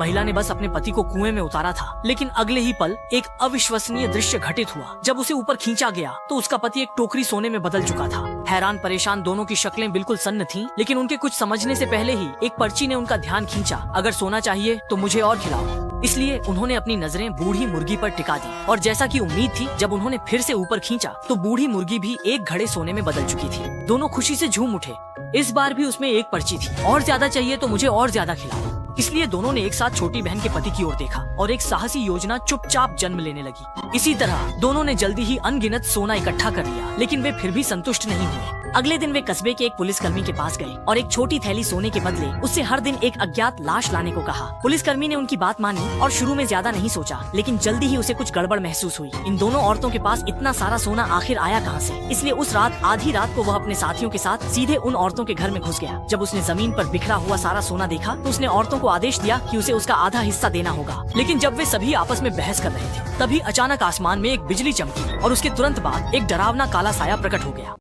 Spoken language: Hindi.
महिला ने बस अपने पति को कुएं में उतारा था, लेकिन अगले ही पल एक अविश्वसनीय दृश्य घटित हुआ। जब उसे ऊपर खींचा गया तो उसका पति एक टोकरी सोने में बदल चुका था। हैरान परेशान दोनों की शक्लें बिल्कुल सन्न थीं, लेकिन उनके कुछ समझने से पहले ही एक पर्ची ने उनका ध्यान खींचा। अगर सोना चाहिए तो मुझे और खिलाओ। इसलिए उन्होंने अपनी नजरें बूढ़ी मुर्गी पर टिका दी, और जैसा कि उम्मीद थी, जब उन्होंने फिर से ऊपर खींचा तो बूढ़ी मुर्गी भी एक घड़े सोने में बदल चुकी थी। दोनों खुशी से झूम उठे। इस बार भी उसमें एक पर्ची थी, और ज्यादा चाहिए तो मुझे और ज्यादा खिलाओ। इसलिए दोनों ने एक साथ छोटी बहन के पति की ओर देखा और एक साहसी योजना चुपचाप जन्म लेने लगी। इसी तरह दोनों ने जल्दी ही अनगिनत सोना इकट्ठा कर लिया, लेकिन वे फिर भी संतुष्ट नहीं हुए। अगले दिन वे कस्बे के एक पुलिसकर्मी के पास गए और एक छोटी थैली सोने के बदले उससे हर दिन एक अज्ञात लाश लाने को कहा। पुलिसकर्मी ने उनकी बात मानी और शुरू में ज्यादा नहीं सोचा, लेकिन जल्दी ही उसे कुछ गड़बड़ महसूस हुई। इन दोनों औरतों के पास इतना सारा सोना आखिर आया कहां से? इसलिए उस रात आधी रात को वह अपने साथियों के साथ सीधे उन औरतों के घर में घुस गया। जब उसने जमीन पर बिखरा हुआ सारा सोना देखा तो उसने औरतों को आदेश दिया कि उसे उसका आधा हिस्सा देना होगा। लेकिन जब वे सभी आपस में बहस कर रहे थे, तभी अचानक आसमान में एक बिजली चमकी और उसके तुरंत बाद एक डरावना काला साया प्रकट हो गया।